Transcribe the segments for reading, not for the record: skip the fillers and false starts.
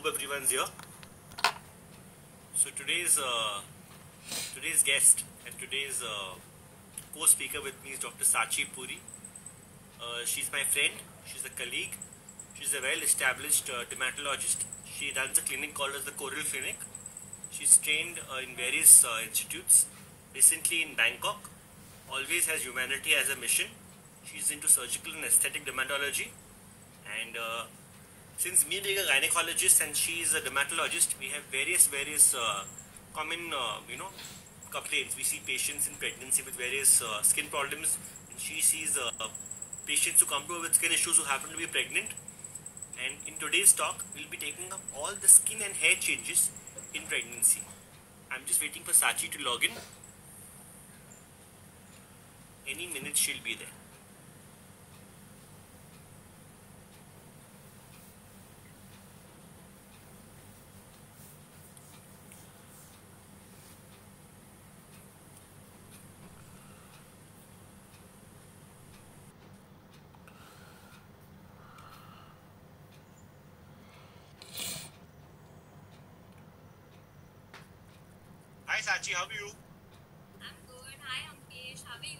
everyone's here. So today's guest and today's co-speaker with me is Dr. Sachi Puri. She's my friend. She's a colleague. She's a well-established dermatologist. She runs a clinic called as the Coral Clinic. She's trained in various institutes. Recently in Bangkok. Always has humanity as a mission. She's into surgical and aesthetic dermatology. And since me being a gynecologist and she is a dermatologist, we have various common complaints. We see patients in pregnancy with various skin problems, and she sees patients who come to her with skin issues who happen to be pregnant. And in today's talk, we'll be taking up all the skin and hair changes in pregnancy. I'm just waiting for Sachi to log in. Any minute she'll be there. Hi Sachi, how are you? I'm good. Hi Amkesh, how are you?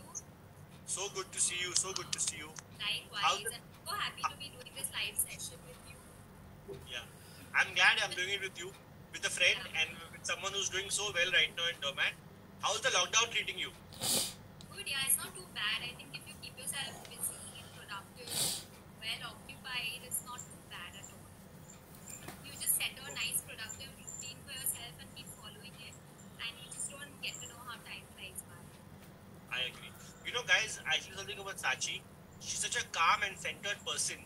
So good to see you. So good to see you. Likewise, and so happy to be doing this live session with you. Yeah, I'm glad I'm doing it with you, with a friend, and with someone who's doing so well right now in Dermat. How's the lockdown treating you? Good, yeah, it's not too bad. I think if you keep yourself busy and productive, well occupied, it's not too bad at all. You just set a nice productive routine for yourself and keep following it, and you just don't get to know how time flies by. I agree. You know, guys, I feel something about Sachi. She's such a calm and centered person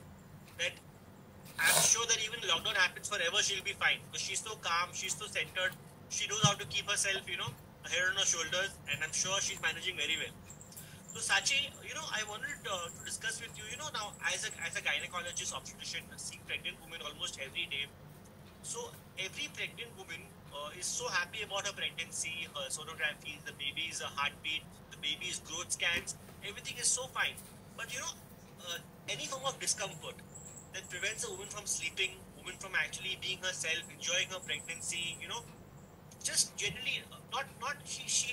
that I'm sure that even lockdown happens forever, she'll be fine because she's so calm, she's so centered. She knows how to keep herself, a head on her shoulders, and I'm sure she's managing very well. So Sachi, I wanted to discuss with you, now as a gynecologist, obstetrician, seeing pregnant women almost every day. So every pregnant woman is so happy about her pregnancy, her sonography, the baby's heartbeat, the baby's growth scans, everything is so fine. But any form of discomfort that prevents a woman from sleeping, woman from actually being herself, enjoying her pregnancy, just generally not she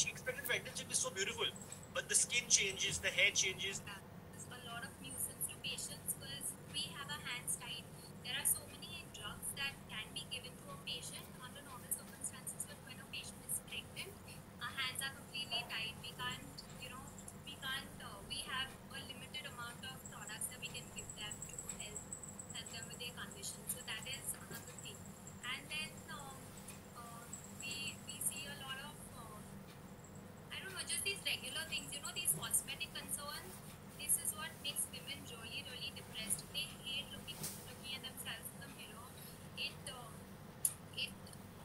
expected pregnancy to be so beautiful, but the skin changes, the hair changes. There's a lot of nuisance to patients because we have our hands tied. There are so many drugs that can be given to a patient under normal circumstances, but when a patient is pregnant, our hands are completely tied. We can't, we have a limited amount of products that we can give them to help them with their condition. So that is another thing. And then we see a lot of I don't know, just these regular things, these cosmetic concerns. This is what makes women really depressed. They hate looking at themselves in the mirror. It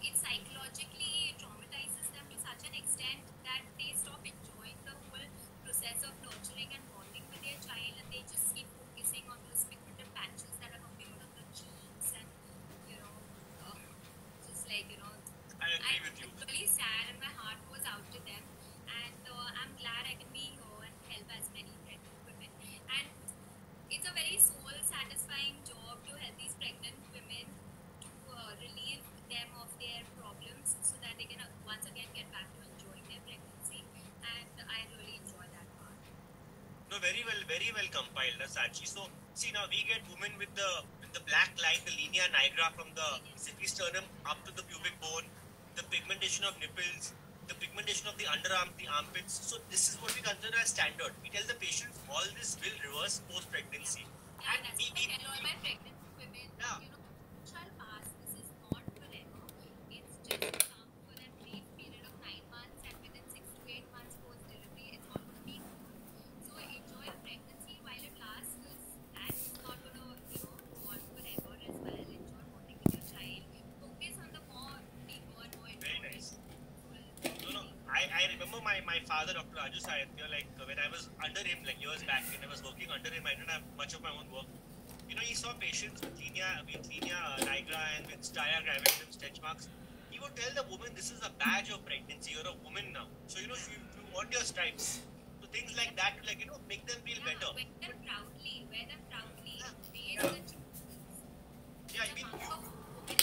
it psychologically traumatizes them to such an extent that they stop enjoying the whole process of nurturing and bonding with their child, and they just keep focusing on those pigmented patches that are appearing on the cheeks, and just like I agree with you. I'm really sad, and my heart goes out to them. And I'm glad I can be here and help as many pregnant women. And it's a very soul satisfying job to help these pregnant women to relieve them of their problems so that they can once again get back to enjoying their pregnancy. And I really enjoy that part. No, very well compiled, Sachi. So see, now we get women with the black line, the linea nigra from the sternum up to the pubic bone, the pigmentation of nipples, the pigmentation of the underarm, the armpits. So this is what we consider as standard. We tell the patients all this will reverse post pregnancy. Yeah, and that's what I tell all my pregnant women. Yeah. It shall pass. This is not forever. It's just come for that brief period of 9 months, and within 6 to 8 months post delivery, it's all going to be gone. So enjoy your pregnancy while it lasts, because that's not going to, go on forever as well. Enjoy bonding with your child. Focus on the more deeper, more Very nice. No, I remember my father, Dr. Raju Sayatya, like when I was under him, like years back, when I was working under him, I didn't have much of my own work. He saw patients with linea nigra and with stria gravidum stretch marks. He would tell the woman, this is a badge of pregnancy. You're a woman now. So, you want your stripes. So things like that, like, make them feel better. Wear them proudly. Yeah. Raise Yeah. the Yeah, I mean, women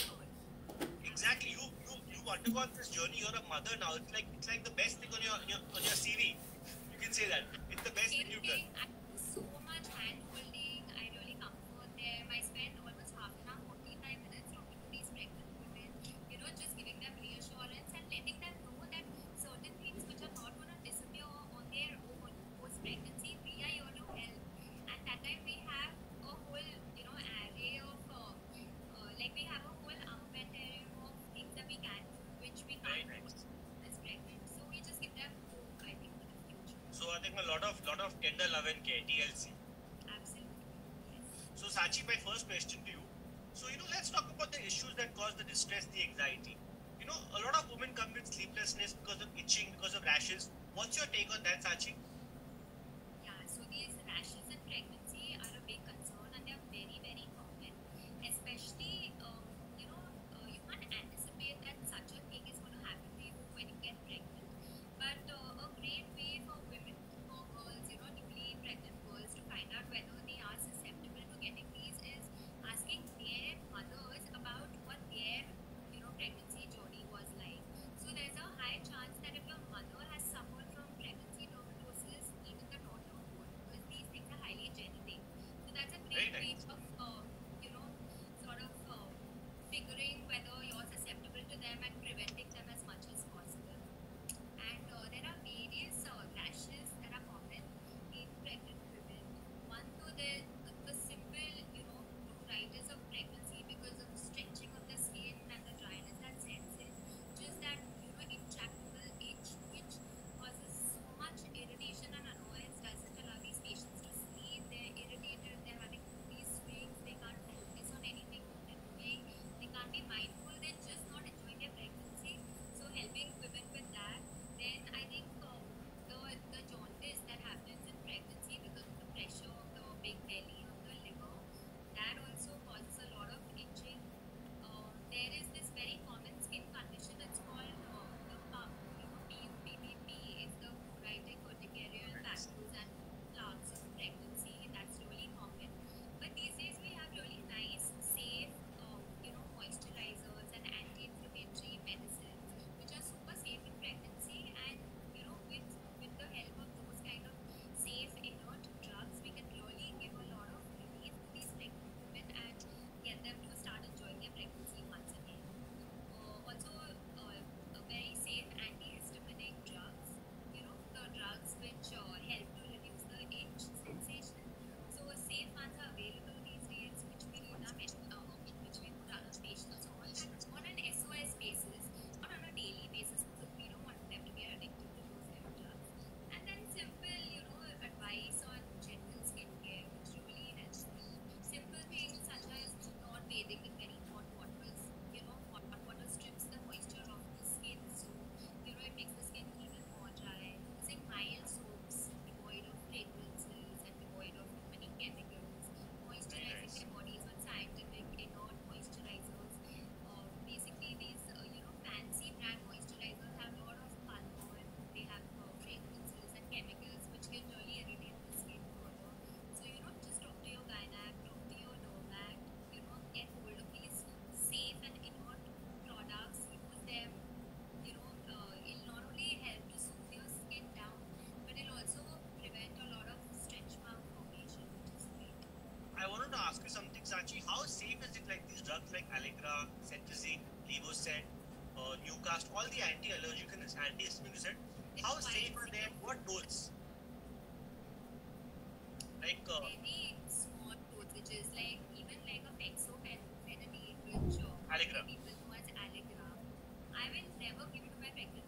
took on this journey. You're a mother now. It's like the best thing on your CV. You can say that. It's the best thing you've done. I do so much hand holding. I really comfort them. I spend almost half an hour, 45 minutes talking to these pregnant women, just giving them reassurance and letting them know that certain things which are not going to disappear on their own post pregnancy, we are here to help. And that time we have a whole, array of, we have a whole armamentarium of things that we can do, which we can't do as pregnant. So we just give them hope, I think, for the future. So I think a lot of tender love and care, TLC. Absolutely. Yes. So Sachi, my first question to you. So let's talk about the issues that cause the distress, the anxiety. A lot of women come with sleeplessness because of itching, because of rashes. What's your take on that, Sachi? Yeah, so these rashes in pregnancy are a big concern and they're very, very common. Especially, you can't anticipate that such a thing is going to happen to you when you get pregnant. But a great way for women or girls, newly pregnant girls to find out whether they are susceptible to getting these is asking their mothers about what their, pregnancy journey was like. So there's a high chance that if your mother has suffered from pregnancy dermatosis, even the daughter would, because these things are highly genetic. So that's a great way of, sort of figuring whether you're susceptible to them and preventing them as much as possible. And there are various rashes that are common in pregnant women. One, though, the simple, pruritus of pregnancy because of stretching of the skin and the dryness that sets in. Just that, intractable itch, which causes so much irritation and annoyance, doesn't allow these patients to sleep. They're irritated, they're having these swings, they can't focus on anything they're doing, they can't be mindful, they're just not enjoying their pregnancy. So helping women with that. Then I think the jaundice that happens in pregnancy because of the pressure of the big belly on the liver, that also causes a lot of itching. There is this very common skin condition. It's called the PUB. PUBP is the pruritic urticarial papules and plaques of pregnancy. That's really common. But these days we have really nice, safe, moisturizers and anti-inflammatory medicines which are super safe in pregnancy. And with the help of those kind of safe inert drugs, we can really give a lot of relief to these pregnant women and get them to start enjoying their pregnancy once again. Also, a very safe antihistaminic drugs, the drugs which help to reduce the itch sensation. So safe ones are available these days, which we put our patients on an SOS basis, not on a daily basis, because we don't want them to be addicted to those kind of drugs. And then simple, advice on gentle skincare, which really helps. Simple things such as not bathing in very hot waters. Hot water strips the moisture off the skin, so it makes the skin even more dry. Using mild soaps devoid of fragrances and devoid of too many chemicals. Moisturizing their bodies with scientific inert moisturizers. Basically, these fancy brand moisturizers have a lot of alcohol. They have fragrances and chemicals which can really irritate the skin further. So just talk to your gynec, talk to your dermac. Get hold of these safe and inert products. Use them. It'll not only help to soothe your skin down, but it'll also prevent a lot of stretch mark formation, which is great. I wanted to ask you something, Sachi. How safe is it, like these drugs like Allegra, Cetirizine, Levocet, Newcast, all the anti-allergic and antihistamine you said? How safe are they? What dose? Like Very small dosages, even like a fexofenadine, which Allegra. people know as Allegra. I will never give it to my pregnant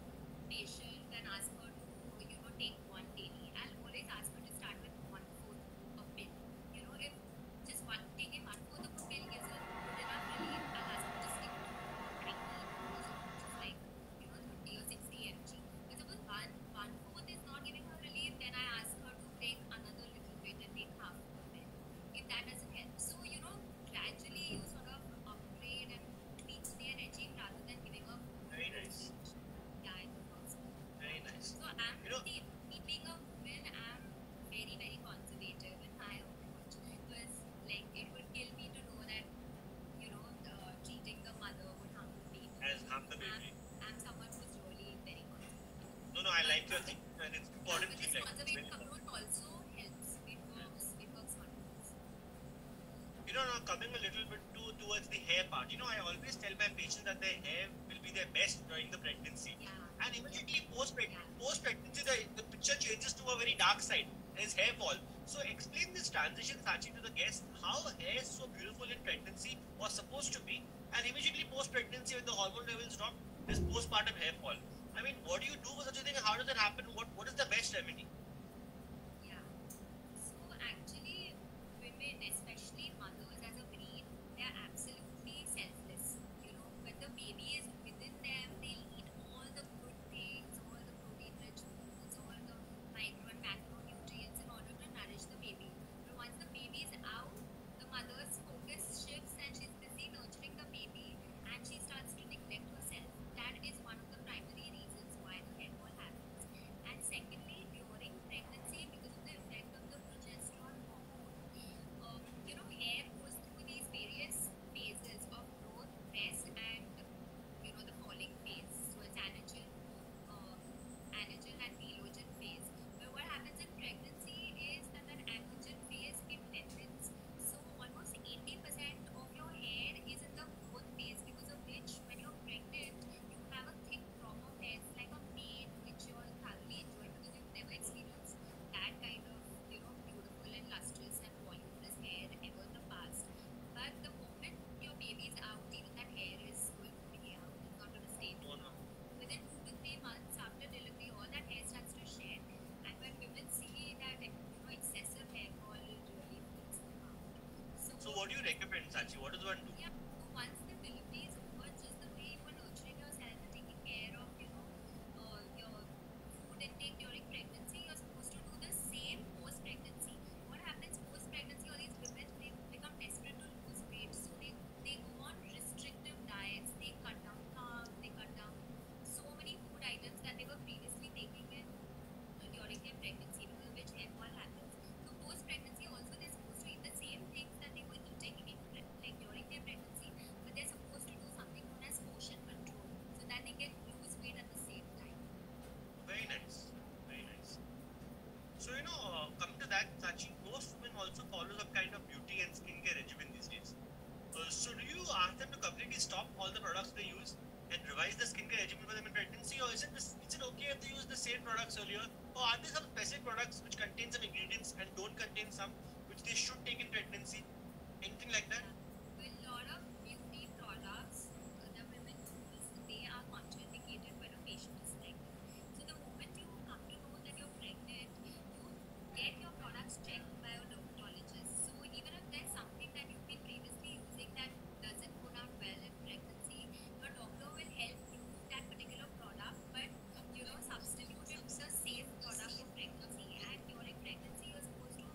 patient and ask her to, take one daily. I'll always ask her to start with 1/4 of pill. If just taking 1/4 of a pill gives her good enough relief, I'll ask her to stick to tiny dose of which is like 30 or 60 mg. But suppose one-fourth is not giving her relief, then I ask her to take another little bit and take half of a pill. If that doesn't help, so gradually you sort of upgrade and tweak like your thing, and it's important But thing. this Like, it's very conservative important. approach also helps. It works wonders. Now coming a little bit towards the hair part, I always tell my patients that their hair will be their best during the pregnancy. Yeah. And immediately post-pregnancy, the picture changes to a very dark side. There's hair fall. So explain this transition, Sachi, to the guests, how hair is so beautiful in pregnancy was supposed to be, and immediately post-pregnancy when the hormone levels drop, there's postpartum hair fall. I mean, what do you do for such a thing, and how does it happen? What is the best remedy? Yeah. So actually, women, especially mothers as a breed, they are absolutely selfless. When the baby is within them, they eat all the good things, all the protein-rich foods, all the micro and macronutrients in order to nourish the baby. But once the baby is out, the mother's focus shifts and she's busy nurturing the baby and she starts to neglect herself. That is one of the primary reasons why the hair fall happens. And secondly, during pregnancy, because of the effect of the progesterone hormone, hair goes through these various phases of growth, rest, and the falling phase. So it's anagen and telogen phase. But what happens in pregnancy is that anagen phase it lengthens. So almost 80% of your hair is in the growth phase, because of which when you're pregnant, you have a thick crop of hair. It's like a mane which you'll thoroughly enjoy because you've never experienced that kind of beautiful and lustrous and voluminous hair ever in the past. But the moment your baby is out, even that hair is going to be out. It's not going to stay too long. Within 2 to 3 months after delivery, all that hair starts to shed. And when women see that excessive hair fall, it really freaks them out. So what do you recommend, Sachi? What does one do? Yeah. So once the delivery is over, just the way you were nurturing yourself and taking care of, your food intake during pregnancy, you're supposed to do the same post-pregnancy. What happens post-pregnancy? All these women, they become desperate to lose weight, so they go on restrictive diets. They cut down carbs. They cut down so many food items that they were previously taking in during their pregnancy, because of which hair fall happens. So post-pregnancy also they're supposed to eat the same things that they were eating like during their pregnancy, but they're supposed to do something known as portion control, so that they can lose weight at the same time. Very nice. Very nice. So, coming to that, Sachi, most women also follow some kind of beauty and skincare regimen these days. So, do you ask them to completely stop all the products they use and revise the skincare regimen for them in pregnancy, or is it okay if they use the same products earlier, or are there some specific products which contain some ingredients and don't contain some which they should take in pregnancy? Anything like that? A lot of beauty products the women use, they are contraindicated when a patient is pregnant. So the moment you come to know that you're pregnant, you get your products checked by a dermatologist. So even if there's something that you've been previously using that doesn't go down well in pregnancy, your doctor will help you that particular product, but substitute it with a safe product for pregnancy. And during pregnancy, you're supposed to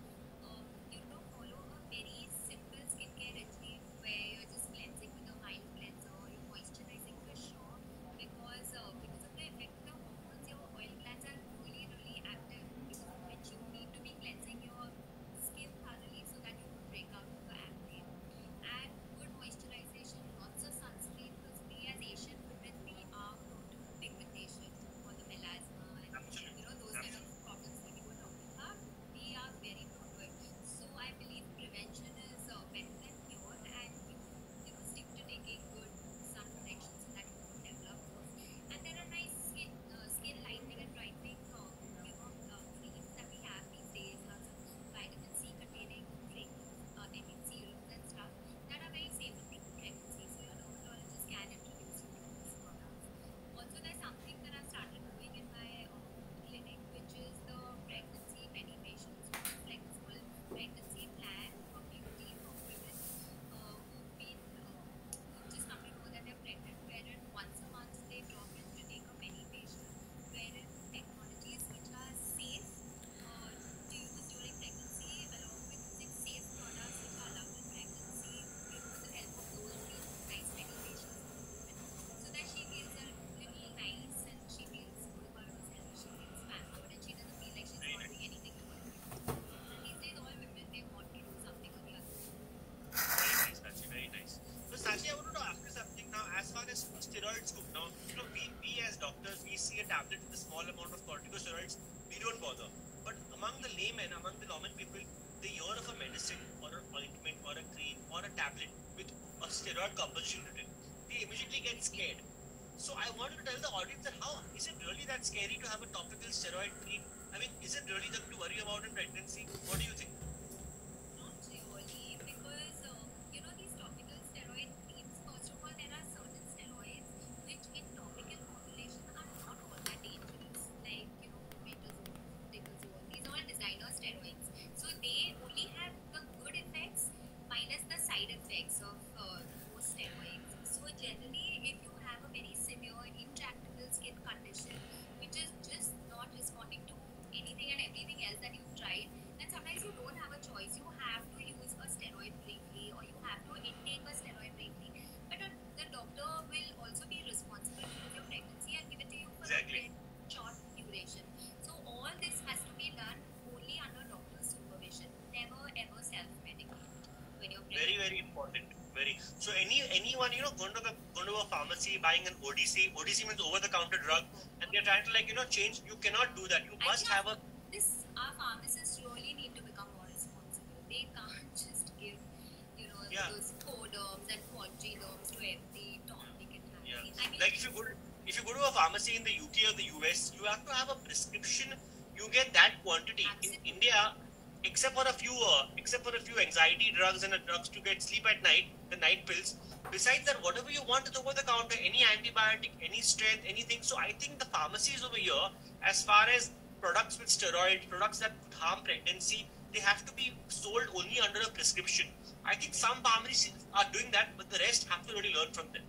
follow a very simple skincare regime where you're just cleansing with a mild cleanser, you're moisturizing for sure, because of the effect of the hormones, your oil glands are really, really active, because of which you need to be cleansing your skin thoroughly so that you don't break out into acne. And good moisturization, lots of sunscreen, because we as Asian women, we are prone to pigmentation or the melasma and Absolutely. those kind of problems that you were talking about. We are very prone to it. So I believe prevention is better than cure, and you stick to taking good sun protection so that you don't develop those. And there are nice skin lightening and brightening creams that we have these days, lots of vitamin C containing drinks, I serums and stuff that are very safe in pregnancy. So your dermatologist can introduce you to these products. Also, there's something that I've started doing in my clinic, which is the pregnancy meditation. So it's like this whole pregnancy plan for beauty for women who've been just come to know that they're pregnant, wherein once a month they drop in to take a meditation, wherein technologies which are safe to use during pregnancy, along with using safe products which are allowed in pregnancy, with the help of those nice meditations for the woman, so that she feels a little nice and she feels good about herself, she feels pampered, and she doesn't feel like she's not doing anything good. And these days, all women, they want to do something or the other. Very nice, Sachi. Very nice. So, Sachi, I wanted to ask you something now. As far as steroids go, now, we as doctors, we see see a tablet with a small amount of corticosteroids, we don't bother. But among the laymen, among the normal people, they hear of a medicine or an ointment or a cream or a tablet with a steroid composition written. They immediately get scared. So I wanted to tell the audience that how is it really that scary to have a topical steroid cream? I mean, is it really that to worry about in pregnancy? What do you think? Not really, because these topical steroid creams. First of all, there are certain steroids which, in topical formulation, are not all that dangerous. Like metazone, dicazone. These are all designer steroids. So they only have the good effects minus the side effects of those steroids. So generally, if you have a very severe intractable skin condition, which is just not responding to anything and everything else that you've tried, then sometimes you don't have a choice. You have to use a steroid briefly, or you have to intake a steroid briefly. But the doctor will also be responsible for your pregnancy and give it to you for Exactly. a short duration. So all this has to be done only under doctor's supervision. Never ever self-medicate when you're Very, pregnant. very important. Very. So anyone going to a pharmacy buying an ODC. ODC means over the counter drug, and they're trying to change. You cannot do that. You must have a Our pharmacists really need to become more responsible. They can't just give, Yeah. those coderms and quadrinoms to every topic it has. Yeah. I mean, Like if you go to a pharmacy in the UK or the US, you have to have a prescription. You get that quantity. Absolutely. In India, except for a few anxiety drugs and drugs to get sleep at night, the night pills. Besides that, whatever you want is over the counter. Any antibiotic, any strength, anything. So I think the pharmacies over here, as far as products with steroids, products that could harm pregnancy, they have to be sold only under a prescription. I think some pharmacies are doing that, but the rest have to really learn from them.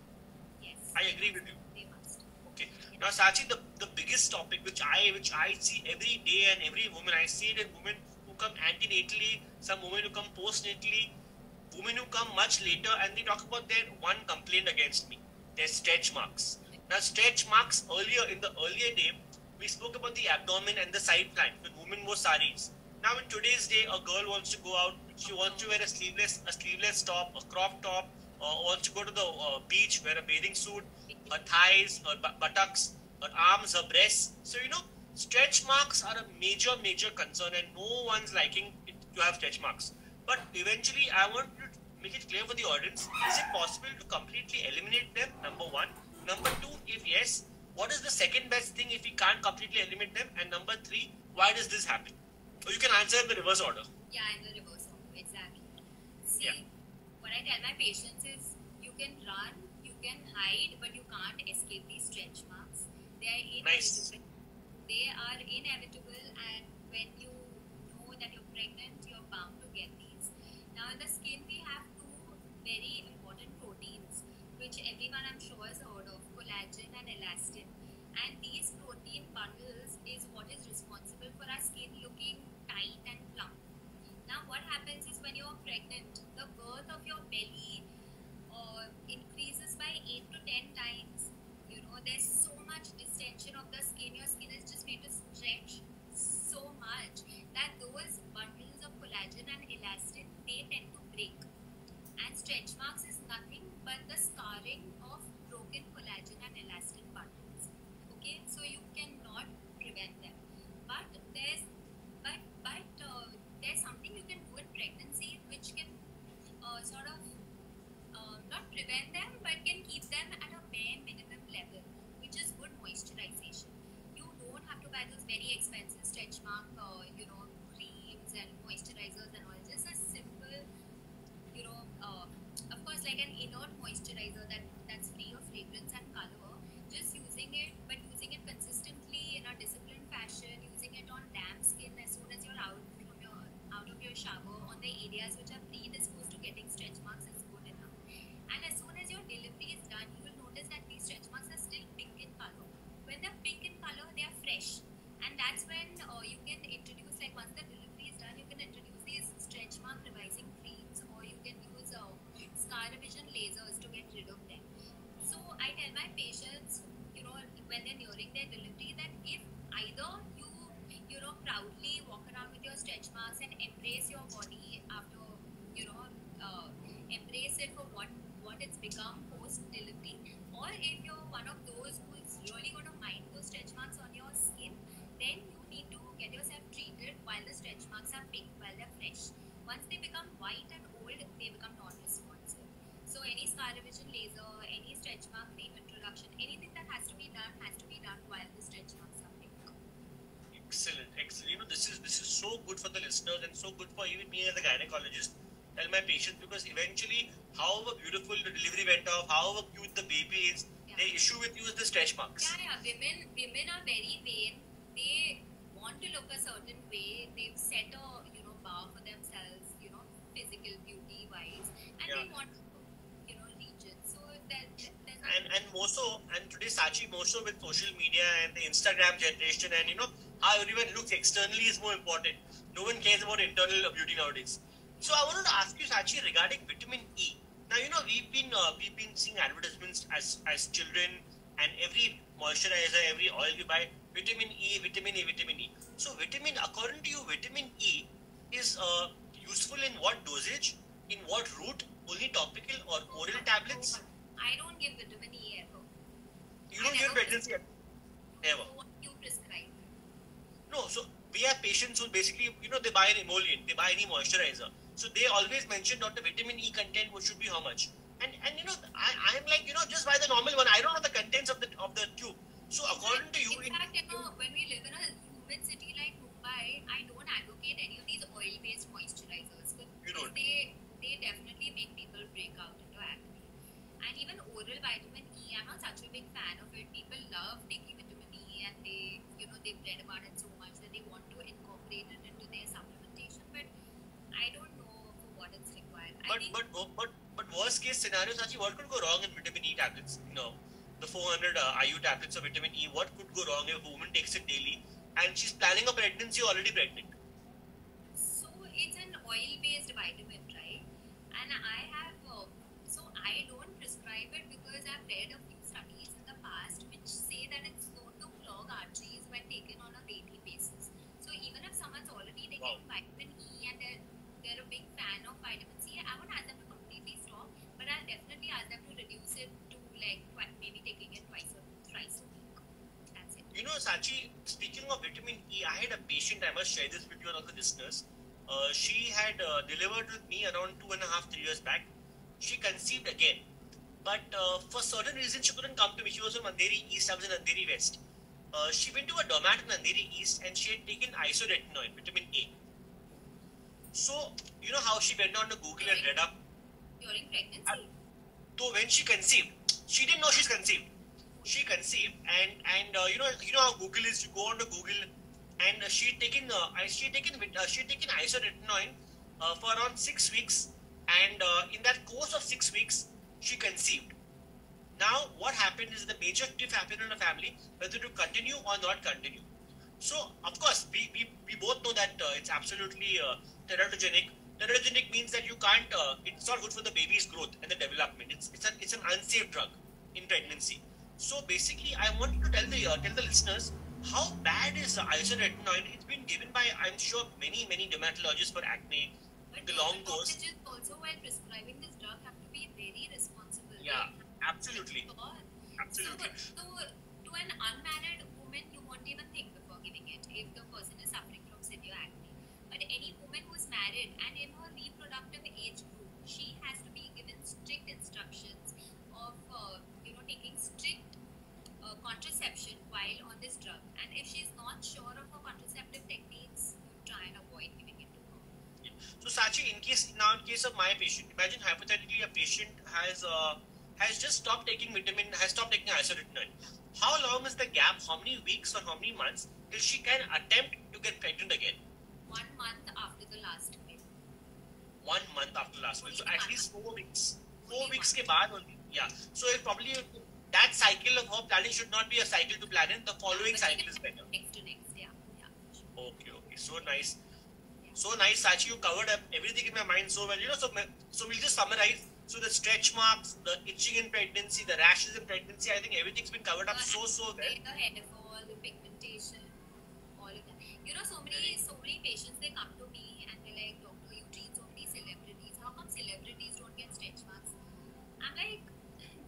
yes, I agree with you. they must. Okay. Now, Sachi, the biggest topic which I see every day and every woman, I see it in women who come antenatally, some women who come postnatally, women who come much later, and they talk about their one complaint against me, their stretch marks. Now, stretch marks in the earlier day, we spoke about the abdomen and the side flank when women wore saris. Now, in today's day, a girl wants to go out, she wants to wear a sleeveless top, a crop top, or wants to go to the beach, wear a bathing suit, her thighs, her buttocks, her arms, her breasts. So, stretch marks are a major concern, and no one's liking it to have stretch marks. But eventually, I want to make it clear for the audience, is it possible to completely eliminate them? Number one. Number two, if yes, what is the second best thing if we can't completely eliminate them? And number three, why does this happen? Or you can answer in the reverse order. Yeah, in the reverse order, exactly. See, Yeah. what I tell my patients is, you can run, you can hide, but you can't escape these stretch marks. They are Nice. inevitable. They are inevitable, and when you know that you're pregnant, you're bound to get these. Now, in the skin, we have two very important proteins, which everyone I'm sure has heard of: collagen and elastin. And these protein bundles is what is responsible for our skin looking tight and plump. Now, what happens is, when you're pregnant, the girth of your belly increases by 8 to 10 times. There's so much distension of the skin. Your skin is just made to stretch so much that those bundles of collagen and elastin, they tend to break. And stretch marks is nothing but the scarring of broken collagen and elastin bundles. Okay, so you cannot prevent them. But there's something you can do in pregnancy which can sort of not prevent them, but can keep them at a bare minimum level, which is good moisturization. You don't have to buy those very expensive stretch mark, creams and moisturizers and all. Just a simple, of course, like an inert moisturizer that's free of fragrance and color. Just using it, but using it consistently in a disciplined fashion, using it on damp skin as soon as you're out of your shower, on the areas which are predisposed to getting stretch marks, is good enough. And as soon as your delivery is done, you will notice that these stretch marks are still pink in color. When they're pink in color, they are fresh. And that's when you can introduce, like once the delivery is done, you can introduce these stretch mark revising creams, or you can use scar revision lasers to get rid of them. So I tell my patients, when they're nearing their delivery, that if either you proudly walk around with your stretch marks and embrace your body after, embrace it for what it's become post delivery, or if you're one of those who is really going to mind those stretch marks fresh. Once they become white and old, they become non-responsive. So any scar revision laser, any stretch mark cream introduction, anything that has to be done while the stretch marks are thick. Excellent, excellent. This is so good for the listeners and so good for even me as a gynecologist. Tell my patients, because eventually, however beautiful the delivery went off, however cute the baby is, the issue with you is the stretch marks. Yeah. Women are very vain. They want to look a certain way. They've set a bar for themselves, physical beauty wise, and they want to reach it. So and more so, and today Sachi, more so with social media and the Instagram generation, and how everyone looks externally is more important. No one cares about internal beauty nowadays. So I wanted to ask you, Sachi, regarding vitamin E. Now we've been seeing advertisements as children, and every moisturizer, every oil we buy, vitamin E, vitamin E, vitamin E. So according to you, vitamin E is useful in what dosage, in what route, only topical or oral tablets? I don't give vitamin E ever. You don't give pregnancy ever? What you prescribe? No, so we have patients who basically, they buy an emollient, they buy any moisturizer. So they always mention the vitamin E content, what should be how much. And I'm like, just buy the normal one. I don't know the contents of the tube. So according to you... In fact, when we live in a humid city like Mumbai, I don't advocate any of these oil-based moisturizers. Because they definitely make people break out into acne. And even oral vitamin E, I'm not such a big fan of it. People love taking vitamin E, and they've read about it so much that they want to incorporate it into their supplementation. But I don't know for what it's required. But worst case scenario, Sachi, what could go wrong in vitamin E tablets? The 400 IU tablets of vitamin E. What could go wrong if a woman takes it daily and she's planning a pregnancy, already pregnant? So it's an oil-based vitamin, right? And I don't prescribe it because I've read a few studies in the past which say that it's known to clog arteries when taken on a daily basis. So even if someone's already taking vitamin E and they're a big fan of vitamin C, I won't ask them to completely stop, but I'll definitely ask them to reduce it to maybe taking it thrice a week. That's it. Sachi, speaking of vitamin E, I had a patient, I must share this with you and all the listeners. She had delivered with me around 2.5-3 years back. She conceived again. But for certain reasons, she couldn't come to me. She was from Andheri East, I was in Andheri West. She went to a dermat in Andheri East and she had taken isotretinoin, vitamin A. So, how she went on to Google and read up. During pregnancy? So when she conceived, she didn't know she's conceived. She conceived and how Google is. You go on to Google and she had taken isotretinoin for around 6 weeks, and in that course of 6 weeks, she conceived. Now, what happened is the major cliff happened in a family, whether to continue or not continue. So, of course, we both know that it's absolutely teratogenic. Teratogenic means that you can't, it's not good for the baby's growth and the development. It's an unsafe drug in pregnancy. So, basically, I wanted to tell the listeners how bad is isotretinoin. It's been given by, I'm sure, many dermatologists for acne. But the long course. Also, while prescribing this drug, have to be very responsible. Yeah, absolutely. Absolutely. So, to an unmarried woman, you won't even think before giving it if the person is suffering from severe acne. But any woman who's married and in her reproductive age group, she has to be given strict instructions of taking strict contraception while on this drug. And if she's not sure of her contraceptive techniques, you try and avoid giving it to her. So Sachi, in case of my patient, imagine hypothetically a patient has just stopped taking isotretinoin. How long is the gap? How many weeks or how many months till she can attempt to get pregnant again? 1 month after the last pill. 1 month after last pill. So at least 4 weeks. 4 weeks ke month. baad only. Yeah. So if probably that cycle of her planning should not be a cycle to plan in. The following cycle is better. Next to next, yeah. Okay. So nice. So nice, Sachi. You covered up everything in my mind so well. So we'll just summarize. So the stretch marks, the itching in pregnancy, the rashes in pregnancy, I think everything's been covered up so well. The hair fall, the pigmentation, all of that. So many patients, they come to me and they're like, doctor, you treat so many celebrities. How come celebrities don't get stretch marks? I'm like,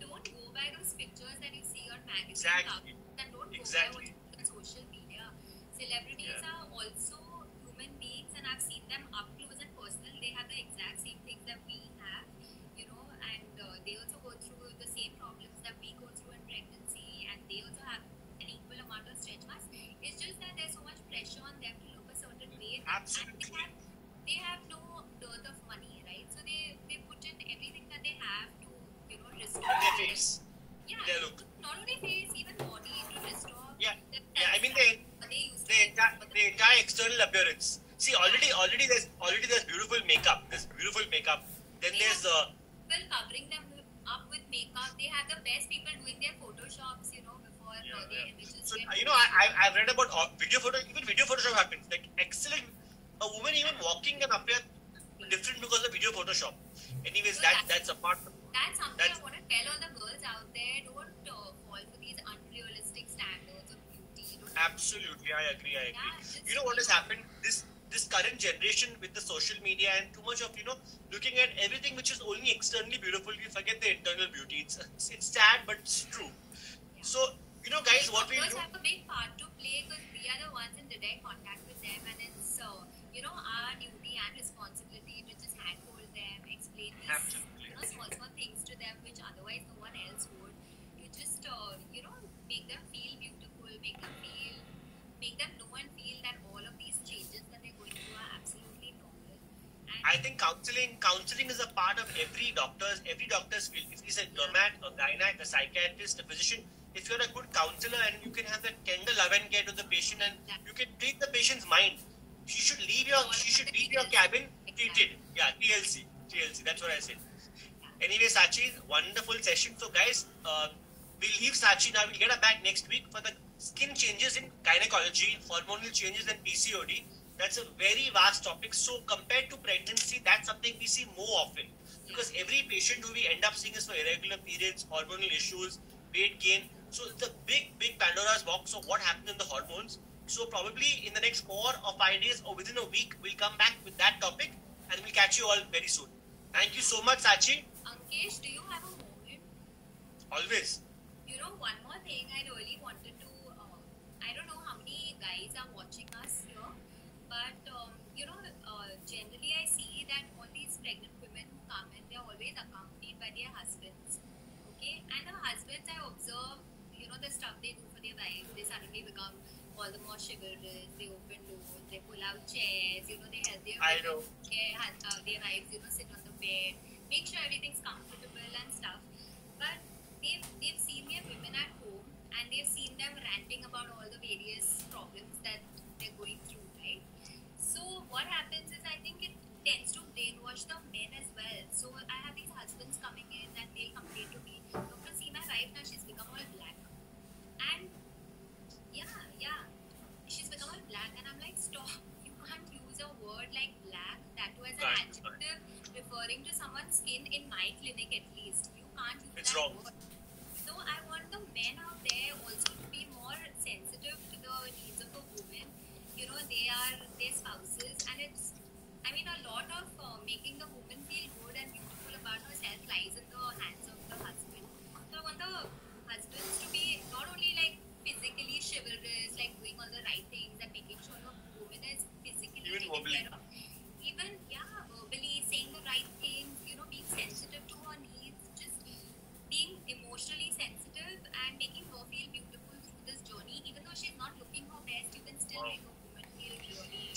don't go by those pictures that you see on magazines. Exactly. And don't go by what you see on social media. Celebrities are also human beings and I've seen them up close and personal. They have the exact same things that we have, and they also go through the same problems that we go through in pregnancy, and they also have an equal amount of stretch marks. It's just that there's so much pressure on them to look a certain way, Absolutely. and they have no dearth of money, right? So they put in everything that they have to, restore Their face. Yeah, Their look. not only face, even body to restore. Yeah. the Yeah. I mean they used to the entire external appearance. See, already there's beautiful makeup. There's beautiful makeup. Then They there's have people covering them up with makeup. They have the best people doing their photoshops, before their images. So, get I've read about video Photoshop happens. Like, excellent. A woman even walking can appear different because of video Photoshop. Anyways, So that's apart from. That's something That's- I want to tell all the girls out there. Don't fall for these unrealistic standards of beauty. Don't Absolutely, I agree. Yeah, just- You know what has happened? This current generation with the social media and too much of looking at everything which is only externally beautiful, we forget the internal beauty. It's sad, but it's true. So guys, what we Doctors do. have a big part to play because we are the ones in direct contact with them, and it's our duty and responsibility to just handhold them, explain these Absolutely. small things to them which otherwise no one else would. To just make them feel beautiful, make them know and feel that all of these changes that they're going through are absolutely normal. And I think counseling is a part of every doctor's field. If he's a dermat, a gynaec, a psychiatrist, a physician, if you're a good counselor and you can have that tender love and care to the patient and you can treat the patient's mind, she should leave your cabin treated. Yeah, TLC, that's what I said. Anyway, Sachi, wonderful session. So guys, we'll leave Sachi now. We'll get her back next week for the skin changes in gynecology, hormonal changes in PCOD. That's a very vast topic. So compared to pregnancy, that's something we see more often. Because every patient who we end up seeing is for irregular periods, hormonal issues, weight gain. So it's a big Pandora's box of what happens in the hormones. So probably in the next 4 or 5 days or within a week, we'll come back with that topic and we'll catch you all very soon. Thank you so much, Sachi. Ankesh, do you have a moment? Always. One more thing I really wanted to, I don't know how many guys are watching us here, but, generally I see that all these pregnant women who come in, they're always accompanied by their husbands, okay? And the husbands, I observe, the stuff they do for their wives, they suddenly become all the more chivalrous, they open doors, they pull out chairs, they help their I know. their wives, sit on the bed, make sure everything's comfortable and stuff. But they've seen their women at home and they've seen them ranting about all the various problems that they're going through, right? So what happens is I think it tends to brainwash the men as well. So I have these husbands coming in and they'll complain to me, Doctor, see my wife now, she's become all black. And yeah, she's become all black, and I'm like, stop, you can't use a word like black, that too as an Right. adjective referring to someone's skin in my clinic at least. You can't use It's that wrong. word. So I want the men out there also to be more sensitive to the needs of the women. They are their spouses, and a lot of making the woman feel good and beautiful about herself lies in the hands of the husband. So I want the husbands to be not only like physically chivalrous, like doing all the right things and making sure the woman is physically Even taken verbally. care of. Even verbally saying the right things, being sensitive to her needs, just being emotionally sensitive and making her feel beautiful through this journey. Even though she's not looking her best, you can still Wow. make a woman feel really.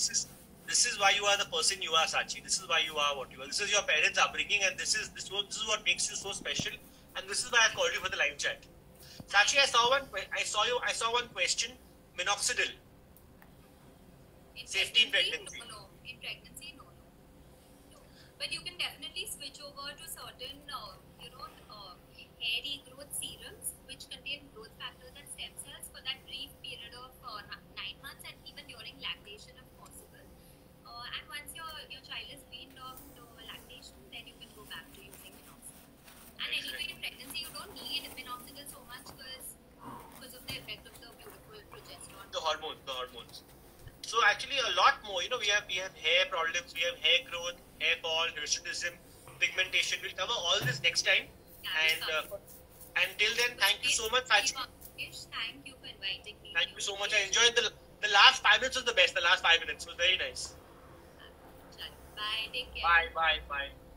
This is why you are the person you are, Sachi. This is why you are what you are. This is your parents' upbringing, and this is what makes you so special. And this is why I called you for the live chat. Sachi, I saw one question. Minoxidil. Safety in pregnancy. No. In pregnancy, no. But you can definitely switch over to certain, hair regrowth serums which contain growth factors and stem cells for that brief period of 9 months and even during lactation if possible. And once your child is weaned off the lactation, then you can go back to using minoxidil. And anyway, in pregnancy, you don't need minoxidil so much because of the effect of the beautiful progesterone. The hormones. So actually, a lot more. We have hair problems, we have hair growth, hair fall, hirsutism, pigmentation. We'll cover all this next time. And until then, thank you so much, Sachi. Thank you for inviting me. Thank you so much. I enjoyed the last 5 minutes was the best. The last 5 minutes was very nice. Bye. Take care. Bye.